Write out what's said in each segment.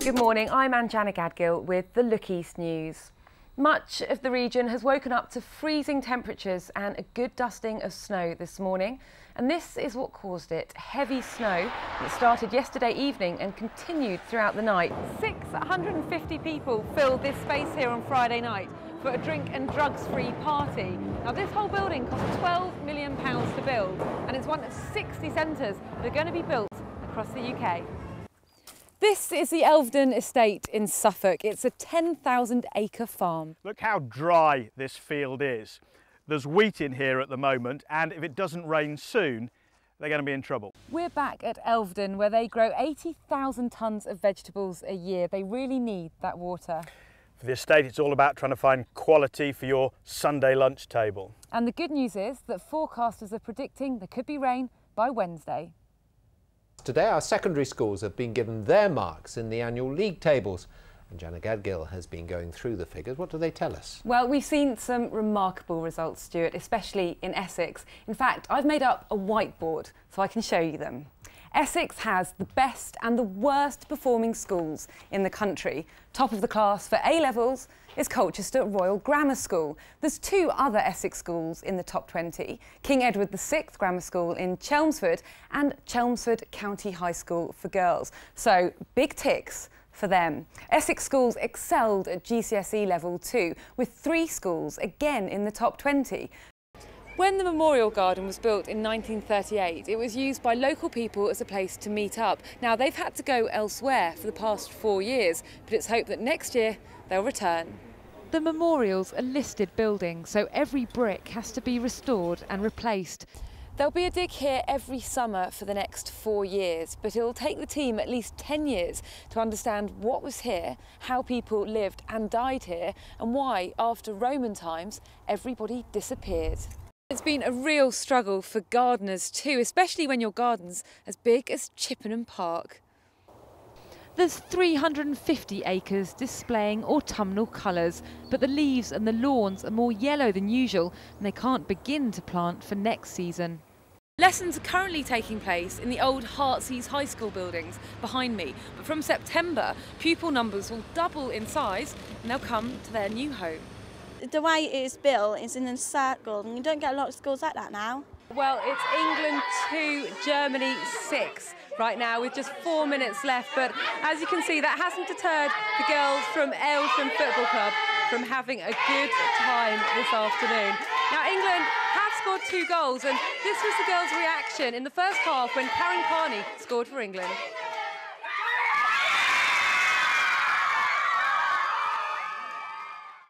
Good morning, I'm Anjana Gadgil with the Look East News. Much of the region has woken up to freezing temperatures and a good dusting of snow this morning. And this is what caused it. Heavy snow that started yesterday evening and continued throughout the night. 650 people filled this space here on Friday night for a drink and drugs-free party. Now this whole building cost £12 million to build, and it's one of 60 centres that are going to be built across the UK. This is the Elvedon Estate in Suffolk. It's a 10,000-acre farm. Look how dry this field is. There's wheat in here at the moment, and if it doesn't rain soon, they're going to be in trouble. We're back at Elvedon, where they grow 80,000 tonnes of vegetables a year. They really need that water. For the estate, it's all about trying to find quality for your Sunday lunch table. And the good news is that forecasters are predicting there could be rain by Wednesday. Today our secondary schools have been given their marks in the annual league tables. Anjana Gadgil has been going through the figures. What do they tell us? Well, we've seen some remarkable results, Stuart, especially in Essex. In fact, I've made up a whiteboard so I can show you them. Essex has the best and the worst performing schools in the country. Top of the class for A-levels is Colchester Royal Grammar School. There's two other Essex schools in the top 20, King Edward VI Grammar School in Chelmsford and Chelmsford County High School for girls. So big ticks for them. Essex schools excelled at GCSE level too, with 3 schools again in the top 20. When the Memorial Garden was built in 1938, it was used by local people as a place to meet up. Now, they've had to go elsewhere for the past 4 years, but it's hoped that next year they'll return. The memorial's a listed building, so every brick has to be restored and replaced. There'll be a dig here every summer for the next 4 years, but it'll take the team at least 10 years to understand what was here, how people lived and died here, and why, after Roman times, everybody disappeared. It's been a real struggle for gardeners too, especially when your garden's as big as Chippenham Park. There's 350 acres displaying autumnal colours, but the leaves and the lawns are more yellow than usual and they can't begin to plant for next season. Lessons are currently taking place in the old Heartsease High School buildings behind me, but from September pupil numbers will double in size and they'll come to their new home. The way it is built is in a circle, and you don't get a lot of schools like that now. Well, it's England 2, Germany 6 right now with just 4 minutes left, but as you can see, that hasn't deterred the girls from Aylesham Football Club from having a good time this afternoon. Now, England have scored 2 goals, and this was the girls' reaction in the first half when Karen Carney scored for England.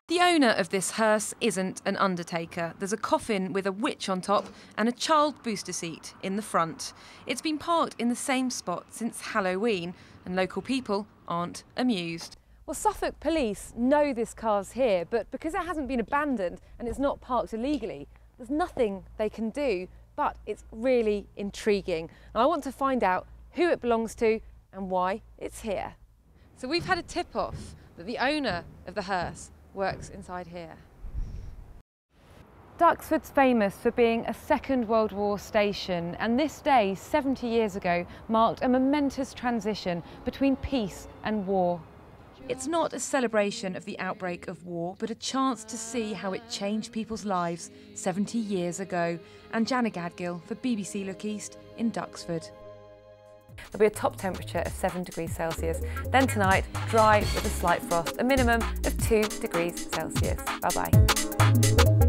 The owner of this hearse isn't an undertaker. There's a coffin with a witch on top and a child booster seat in the front. It's been parked in the same spot since Halloween, and local people aren't amused. Well, Suffolk police know this car's here, but because it hasn't been abandoned and it's not parked illegally, there's nothing they can do, but it's really intriguing. And I want to find out who it belongs to and why it's here. So we've had a tip-off that the owner of the hearse works inside here. Duxford's famous for being a Second World War station, and this day 70 years ago marked a momentous transition between peace and war. It's not a celebration of the outbreak of war, but a chance to see how it changed people's lives 70 years ago. Anjana Gadgil for BBC Look East in Duxford. There'll be a top temperature of 7 degrees Celsius. Then tonight, dry with a slight frost, a minimum of 2 degrees Celsius. Bye-bye.